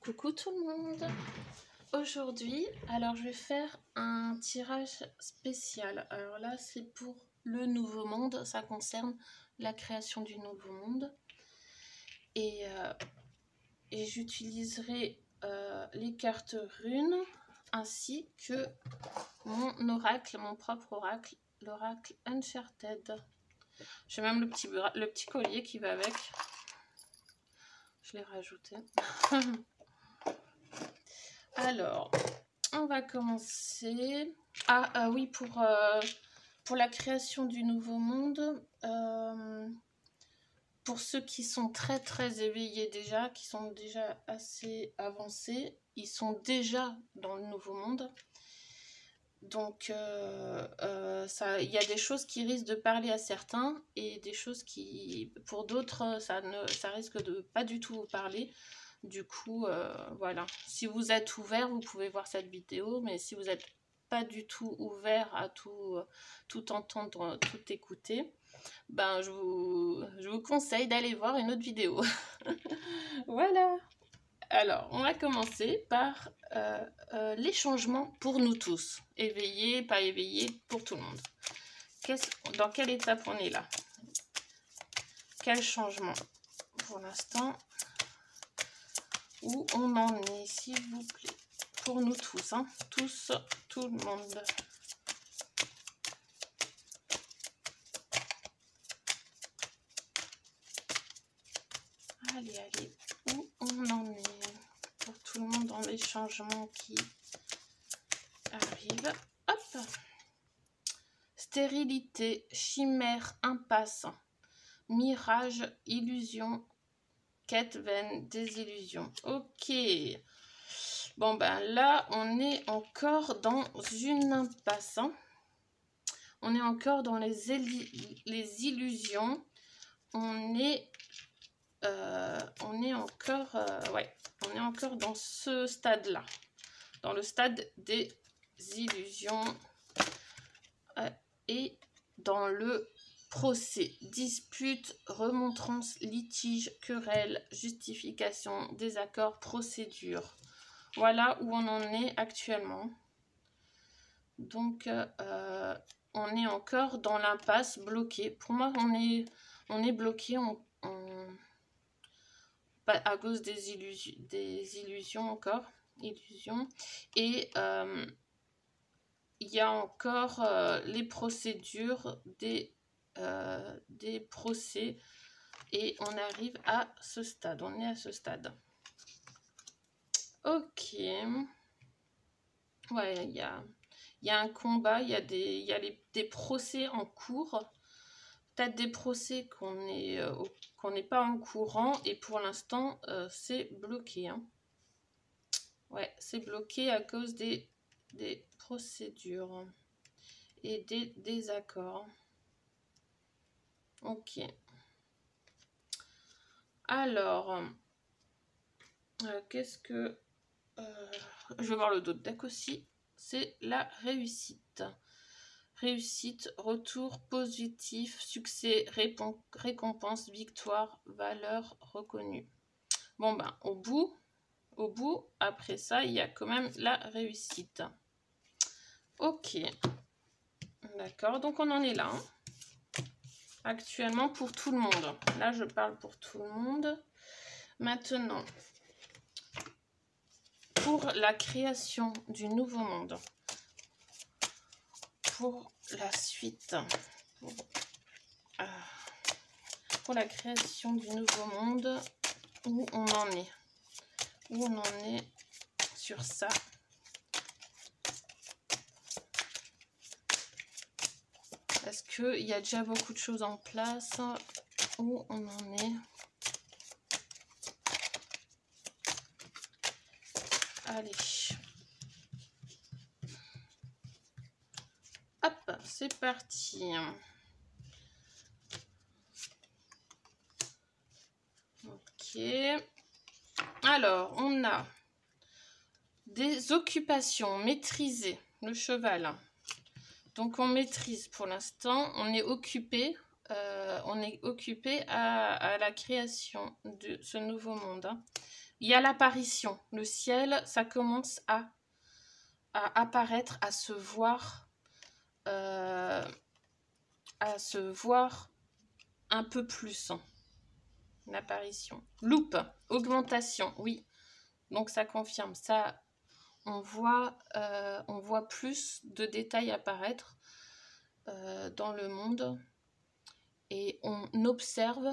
Coucou tout le monde. Aujourd'hui, alors je vais faire un tirage spécial. Alors là, c'est pour le nouveau monde. Ça concerne la création du nouveau monde. Et j'utiliserai les cartes runes ainsi que mon oracle, mon propre oracle, l'oracle Uncharted. J'ai même le petit collier qui va avec. Je l'ai rajouté. Alors, on va commencer. Oui, pour la création du nouveau monde, pour ceux qui sont très éveillés déjà, qui sont déjà assez avancés, ils sont déjà dans le nouveau monde. Donc, il y a des choses qui risquent de parler à certains et des choses qui, pour d'autres, ça risque de pas du tout vous parler. Du coup, voilà. Si vous êtes ouvert, vous pouvez voir cette vidéo, mais si vous n'êtes pas du tout ouvert à tout entendre, tout écouter, ben je vous conseille d'aller voir une autre vidéo. Voilà. Alors, on va commencer par les changements pour nous tous. Éveillés, pas éveillés, pour tout le monde. Dans quelle étape on est là? Quel changement pour l'instant? Où on en est, s'il vous plaît? Pour nous tous, hein? Tous, tout le monde. Allez, où on en est? Pour tout le monde dans les changements qui arrivent. Hop! Stérilité, chimère, impasse, mirage, illusion, quête vaine, désillusion. Ok. Bon ben là, on est encore dans une impasse. Hein. On est encore dans les illusions. On est encore dans ce stade-là. Dans le stade des illusions. Et dans le procès, dispute, remontrance, litige, querelle, justification, désaccord, procédure. Voilà où on en est actuellement. Donc, on est encore dans l'impasse, bloqué. Pour moi, on est bloqué à cause des illusions encore. Illusions. Et il y a encore les procédures des procès. Et on arrive à ce stade. On est à ce stade. Ok. Ouais, il y a un combat, il y a des procès en cours. Peut-être des procès qu'on n'est pas en courant. Et pour l'instant, c'est bloqué. Hein. Ouais, c'est bloqué à cause des procédures et des désaccords. Ok. Alors, qu'est-ce que... je vais voir le dos de deck aussi. C'est la réussite. Réussite, retour positif, succès, récompense, victoire, valeur reconnue. Bon ben, au bout, après ça, il y a quand même la réussite. Ok. D'accord, donc on en est là. Hein. Actuellement pour tout le monde. Là, je parle pour tout le monde. Maintenant, pour la création du nouveau monde. Pour la suite. Pour la création du nouveau monde. Où on en est. Où on en est sur ça. Est-ce qu'il y a déjà beaucoup de choses en place? Où on en est? Allez. Hop, c'est parti. Ok. Alors, on a des occupations maîtrisées. Le cheval. Donc, on maîtrise pour l'instant. On est occupé. À la création de ce nouveau monde. Hein. il y a l'apparition. Le ciel, ça commence à apparaître, à se voir un peu plus. L'apparition. Loupe, augmentation, oui. Donc ça confirme. Ça, on voit plus de détails apparaître dans le monde. Et on observe,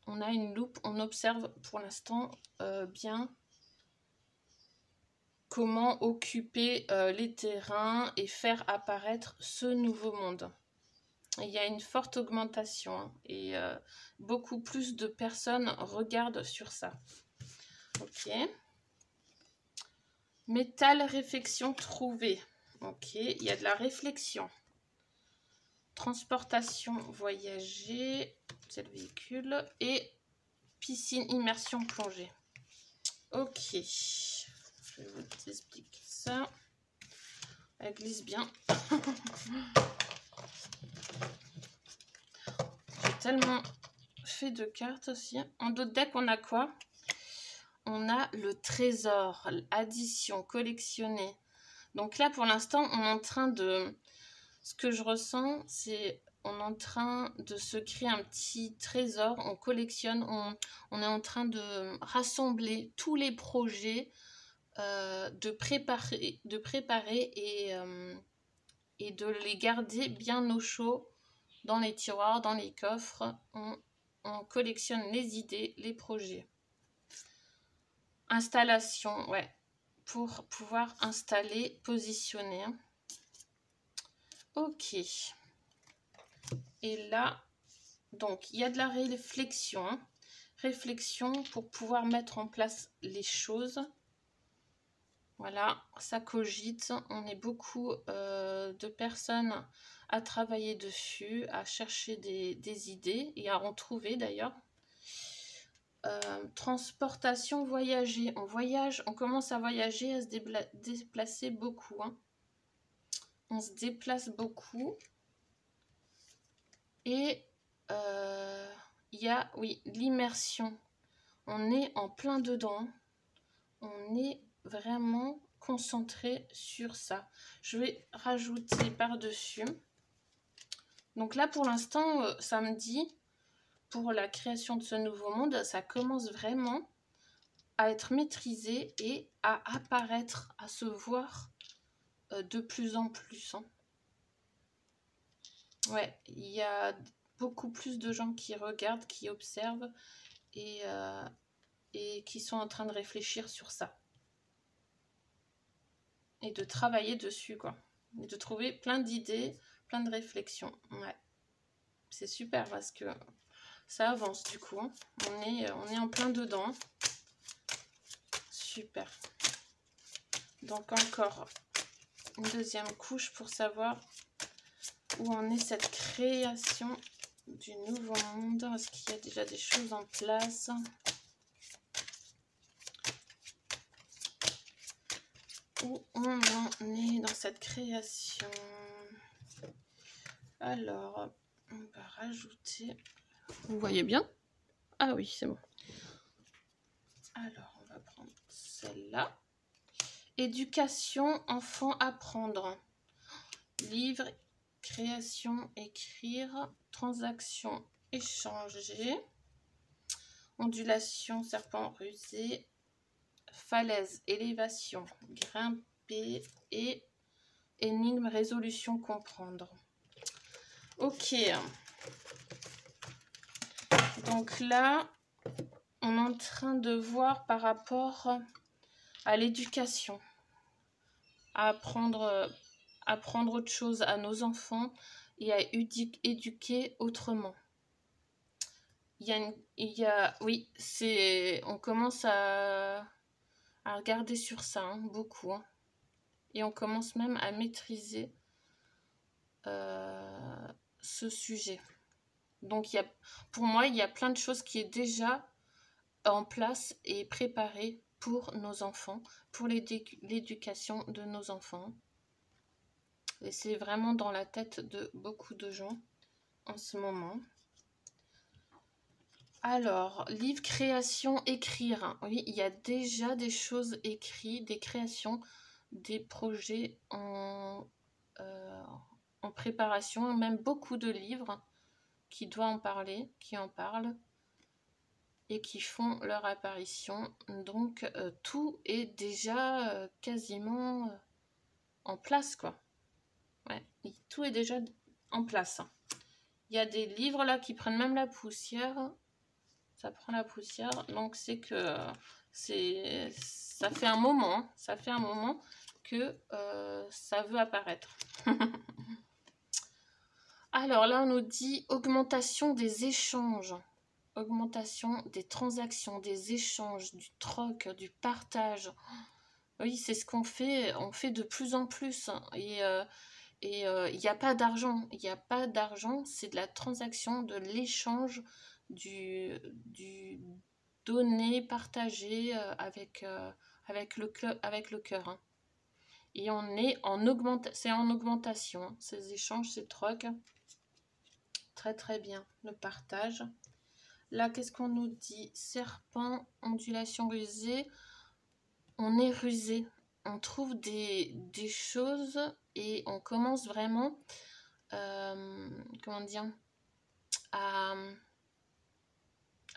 on a une loupe, on observe pour l'instant bien comment occuper les terrains et faire apparaître ce nouveau monde. Il y a une forte augmentation hein, et beaucoup plus de personnes regardent sur ça. Ok. Métal, réflexion trouvée. Ok, il y a de la réflexion. Transportation, voyager, c'est le véhicule. Et piscine, immersion, plongée. Ok, je vais vous expliquer ça. Elle glisse bien. J'ai tellement fait de cartes aussi. En d'autres decks, on a quoi? On a le trésor, addition, collectionner. Donc là, pour l'instant, on est en train de... Ce que je ressens, c'est on est en train de se créer un petit trésor. On collectionne, on est en train de rassembler tous les projets, de préparer et de les garder bien au chaud dans les tiroirs, dans les coffres. On collectionne les idées, les projets. Installation, ouais, pour pouvoir installer, positionner. Ok. Et là, donc, il y a de la réflexion. Hein. Réflexion pour pouvoir mettre en place les choses. Voilà, ça cogite. On est beaucoup de personnes à travailler dessus, à chercher des idées et à en trouver d'ailleurs. Transportation, voyager. On voyage, on commence à voyager, à se déplacer beaucoup. Hein. On se déplace beaucoup. Et il y a, oui, l'immersion. On est en plein dedans. On est vraiment concentré sur ça. Je vais rajouter par-dessus. Donc là, pour l'instant, ça me dit, pour la création de ce nouveau monde, ça commence vraiment à être maîtrisé et à apparaître, à se voir de plus en plus. Hein. Ouais, il y a beaucoup plus de gens qui regardent, qui observent et qui sont en train de réfléchir sur ça. Et de travailler dessus, quoi. Et de trouver plein d'idées, plein de réflexions. Ouais. C'est super parce que ça avance du coup. Hein. On est en plein dedans. Super. Donc encore une deuxième couche pour savoir où en est cette création du nouveau monde. Est-ce qu'il y a déjà des choses en place? Où on en est dans cette création? Alors, on va rajouter... Vous voyez bien? Ah oui, c'est bon. Alors, on va prendre celle-là. Éducation, enfant, apprendre. Livre, création, écrire. Transaction, échanger. Ondulation, serpent rusé. Falaise, élévation, grimper. Et énigme, résolution, comprendre. Ok. Donc là, on est en train de voir par rapport à l'éducation, à apprendre autre chose à nos enfants et à éduquer autrement. Oui, on commence à regarder sur ça, hein, beaucoup. Hein, et on commence même à maîtriser ce sujet. Donc, pour moi, il y a plein de choses qui est déjà en place et préparées pour nos enfants, pour l'éducation de nos enfants. Et c'est vraiment dans la tête de beaucoup de gens en ce moment. Alors, livre, création, écrire. Oui, il y a déjà des choses écrites, des créations, des projets en préparation, même beaucoup de livres qui doivent en parler, qui en parlent et qui font leur apparition. Donc, tout est déjà quasiment en place, quoi. Ouais, tout est déjà en place. Il y a des livres là qui prennent même la poussière. Ça prend la poussière, donc c'est que ça fait un moment, hein, ça fait un moment que ça veut apparaître. Alors là, on nous dit augmentation des échanges, augmentation des transactions, des échanges, du troc, du partage. Oui, c'est ce qu'on fait, on fait de plus en plus. Et il n'y a pas d'argent, il n'y a pas d'argent, c'est de la transaction, de l'échange, du donné, partagé avec le cœur. Hein. Et on est c'est en augmentation, hein, ces échanges, ces trocs. Très très bien, le partage. Là, qu'est-ce qu'on nous dit? Serpent, ondulation rusée. On est rusé. On trouve des choses et on commence vraiment, comment dire,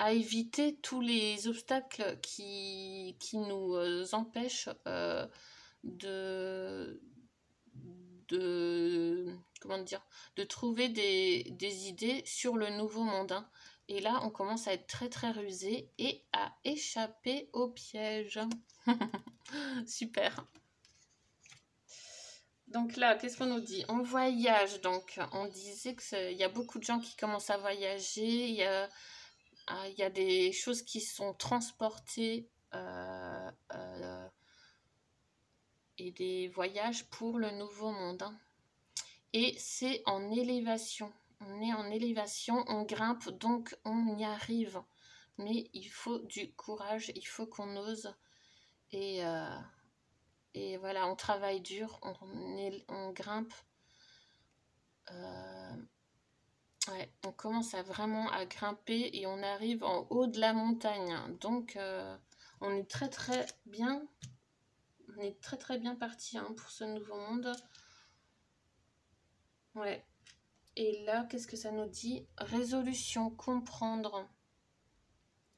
à éviter tous les obstacles qui nous empêchent de comment dire, de trouver des idées sur le nouveau monde. Hein. Et là, on commence à être très très rusé et à échapper au piège. Super. Donc là, qu'est-ce qu'on nous dit? On voyage, donc on disait qu'il y a beaucoup de gens qui commencent à voyager, il y a des choses qui sont transportées et des voyages pour le nouveau monde. Hein. Et c'est en élévation. On est en élévation, on grimpe, donc on y arrive. Mais il faut du courage, il faut qu'on ose. Et voilà, on travaille dur, on grimpe. Ouais, on commence vraiment à grimper et on arrive en haut de la montagne. Donc, on est très très bien. On est très très bien parti hein, pour ce nouveau monde. Ouais. Et là, qu'est-ce que ça nous dit? Résolution, comprendre.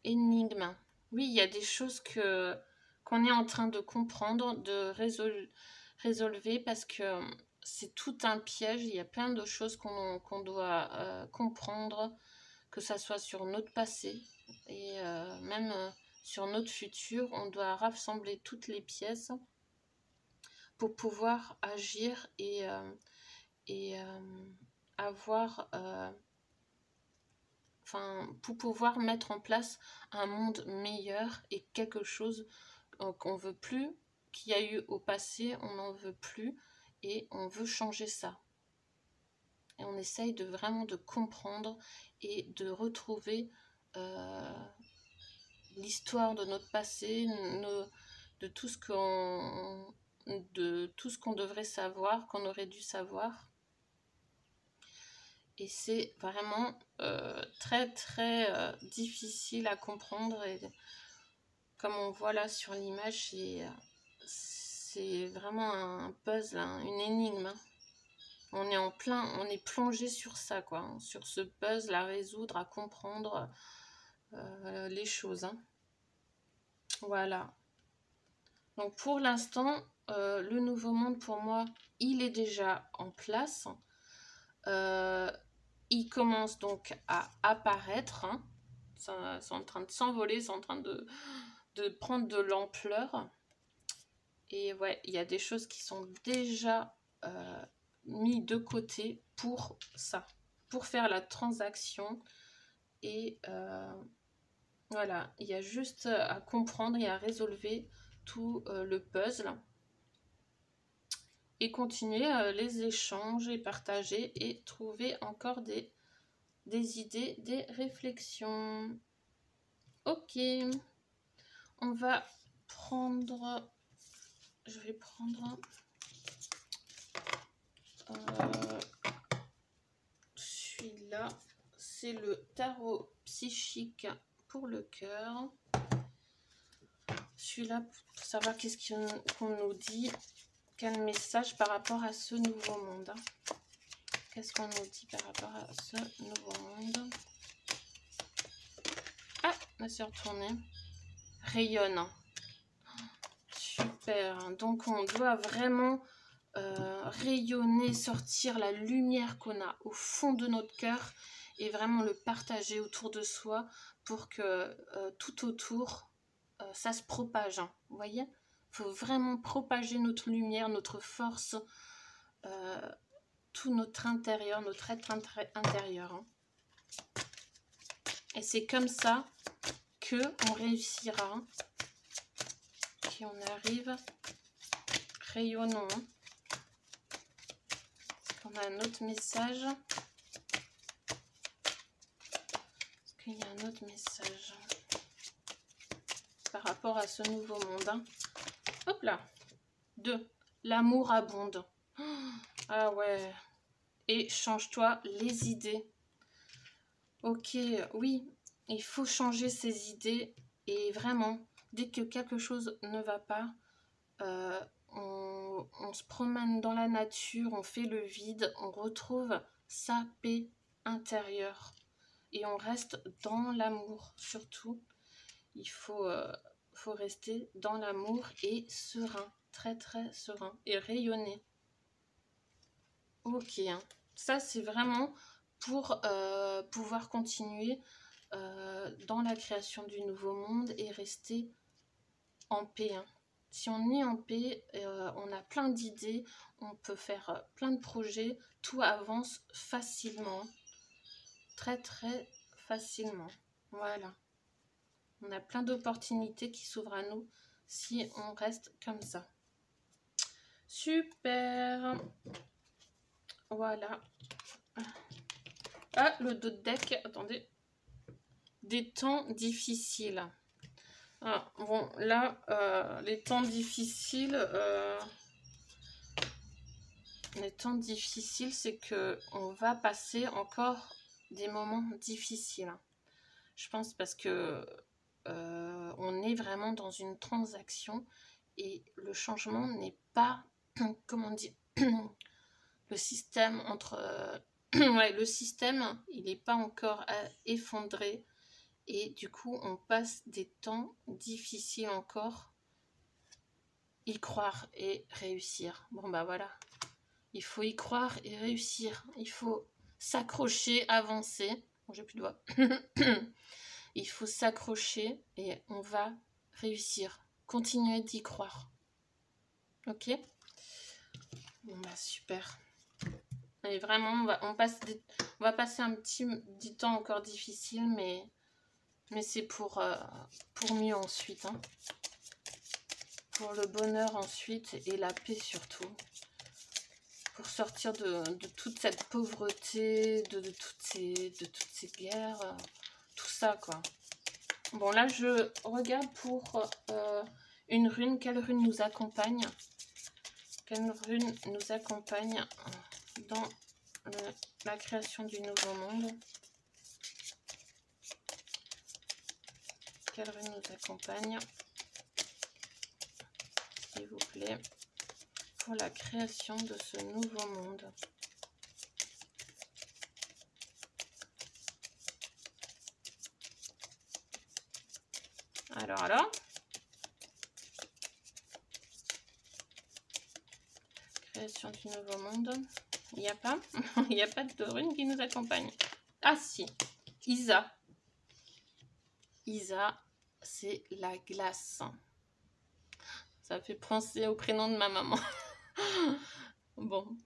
Énigme. Oui, il y a des choses qu'on est en train de comprendre, de résolver parce que c'est tout un piège. Il y a plein de choses qu'on doit comprendre, que ça soit sur notre passé et même sur notre futur. On doit rassembler toutes les pièces pour pouvoir agir et avoir... pour pouvoir mettre en place un monde meilleur et quelque chose qu'on veut plus, qu'il y a eu au passé, on n'en veut plus et on veut changer ça. Et on essaye vraiment de comprendre et de retrouver l'histoire de notre passé, de tout ce qu'on devrait savoir, qu'on aurait dû savoir. Et c'est vraiment très très difficile à comprendre. Et comme on voit là sur l'image, c'est vraiment un puzzle, hein, une énigme. Hein. On est plongé sur ça, quoi, hein, sur ce puzzle à résoudre, à comprendre les choses. Hein. Voilà. Donc pour l'instant, le nouveau monde pour moi, il est déjà en place. Il commence donc à apparaître. Hein. C'est en train de s'envoler, c'est en train de prendre de l'ampleur. Et ouais, il y a des choses qui sont déjà mises de côté pour ça, pour faire la transaction. Et voilà, il y a juste à comprendre et à résolver tout le puzzle. Et continuer les échanges et partager et trouver encore des idées, des réflexions. Ok, on va prendre, je vais prendre celui-là, c'est le tarot psychique pour le cœur. Celui-là, pour savoir qu'est-ce qu'on nous dit, quel message par rapport à ce nouveau monde. Qu'est-ce qu'on nous dit par rapport à ce nouveau monde? Ah, on s'est retourné. Rayonne. Super. Donc, on doit vraiment rayonner, sortir la lumière qu'on a au fond de notre cœur et vraiment le partager autour de soi pour que tout autour, ça se propage. Hein. Vous voyez? Il faut vraiment propager notre lumière, notre force, tout notre intérieur, notre être intérieur. Hein. Et c'est comme ça qu'on réussira. Si on arrive, rayonnons. Est-ce qu'on a un autre message? Est-ce qu'il y a un autre message par rapport à ce nouveau monde? Hein. Hop là. 2. L'amour abonde. Ah ouais. Et change-toi les idées. Ok, oui, il faut changer ses idées. Et vraiment, dès que quelque chose ne va pas, on se promène dans la nature, on fait le vide, on retrouve sa paix intérieure. Et on reste dans l'amour, surtout. Il faut rester dans l'amour et serein, très très serein. Et rayonner. Ok, hein. Ça c'est vraiment pour pouvoir continuer dans la création du nouveau monde et rester en paix. Hein. Si on est en paix, on a plein d'idées, on peut faire plein de projets, tout avance facilement, très très facilement. Voilà. On a plein d'opportunités qui s'ouvrent à nous si on reste comme ça. Super. Voilà. Ah, le dos de deck, attendez. Des temps difficiles. Ah, bon, là, les temps difficiles, c'est que on va passer encore des moments difficiles. Je pense parce que on est vraiment dans une transaction et le changement n'est pas, comment dire, le système entre... ouais, le système, il n'est pas encore effondré et du coup, on passe des temps difficiles encore. Y croire et réussir. Bon, bah voilà. Il faut y croire et réussir. Il faut s'accrocher, avancer. Bon, j'ai plus de voix. Il faut s'accrocher et on va réussir. Continuez d'y croire. Ok? Bon, bah super. Et vraiment, on va passer un petit temps encore difficile, mais c'est pour mieux ensuite. Hein. Pour le bonheur ensuite et la paix surtout. Pour sortir de toute cette pauvreté, de toutes ces guerres, tout ça quoi. Bon là je regarde pour une rune. Quelle rune nous accompagne? Quelle rune nous accompagne dans la création du nouveau monde? Quelle rune nous accompagne, s'il vous plaît, pour la création de ce nouveau monde? Alors, création du nouveau monde, il n'y a pas il n'y a pas de rune qui nous accompagne. Ah si, Isa. Isa, c'est la glace. Ça fait penser au prénom de ma maman. Bon,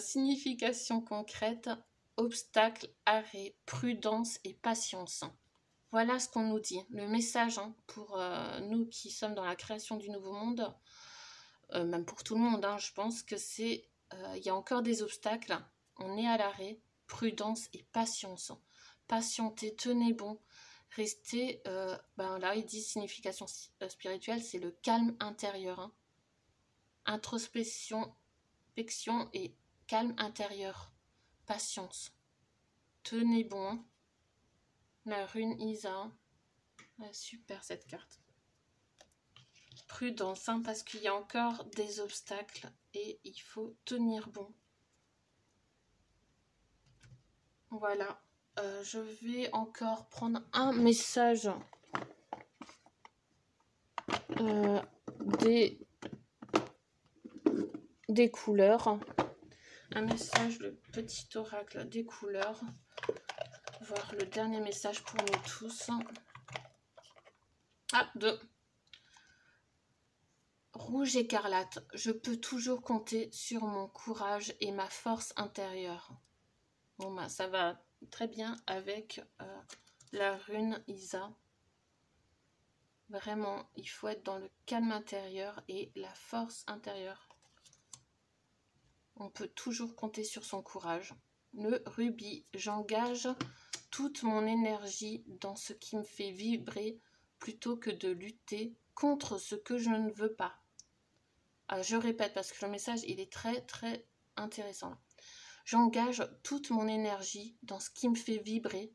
signification concrète, obstacle, arrêt, prudence et patience. Voilà ce qu'on nous dit. Le message hein, pour nous qui sommes dans la création du nouveau monde, même pour tout le monde, hein, je pense que c'est, il y a encore des obstacles. On est à l'arrêt, prudence et patience. Patientez, tenez bon. Restez, là il dit signification spirituelle, c'est le calme intérieur. Hein. Introspection et calme intérieur. Patience. Tenez bon. Hein. La rune Isa. Ah, super cette carte. Prudence, hein, parce qu'il y a encore des obstacles et il faut tenir bon. Voilà. Je vais encore prendre un message des couleurs. Un message, le petit oracle des couleurs. Voir le dernier message pour nous tous. Ah, de Rouge écarlate. Je peux toujours compter sur mon courage et ma force intérieure. Bon, bah, ça va très bien avec la rune Isa. Vraiment, il faut être dans le calme intérieur et la force intérieure. On peut toujours compter sur son courage. Le rubis, j'engage toute mon énergie dans ce qui me fait vibrer plutôt que de lutter contre ce que je ne veux pas. Ah, je répète parce que le message il est très très intéressant. J'engage toute mon énergie dans ce qui me fait vibrer,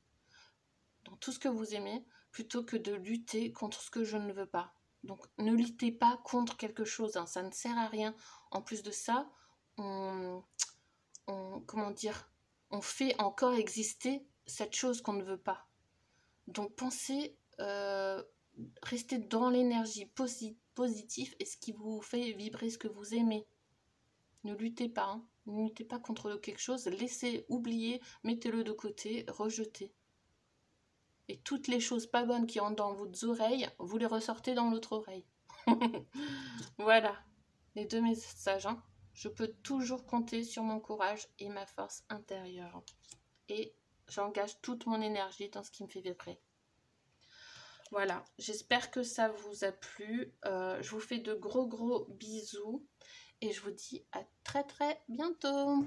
dans tout ce que vous aimez, plutôt que de lutter contre ce que je ne veux pas. Donc ne luttez pas contre quelque chose, hein, ça ne sert à rien. En plus de ça, comment dire, on fait encore exister cette chose qu'on ne veut pas. Donc pensez, restez dans l'énergie positive et ce qui vous fait vibrer, ce que vous aimez. Ne luttez pas, hein. Ne luttez pas contre quelque chose, laissez, oubliez, mettez-le de côté, rejetez. Et toutes les choses pas bonnes qui entrent dans vos oreilles, vous les ressortez dans l'autre oreille. Voilà, les deux messages. Hein. Je peux toujours compter sur mon courage et ma force intérieure. Et j'engage toute mon énergie dans ce qui me fait vibrer. Voilà, j'espère que ça vous a plu. Je vous fais de gros bisous. Et je vous dis à très bientôt.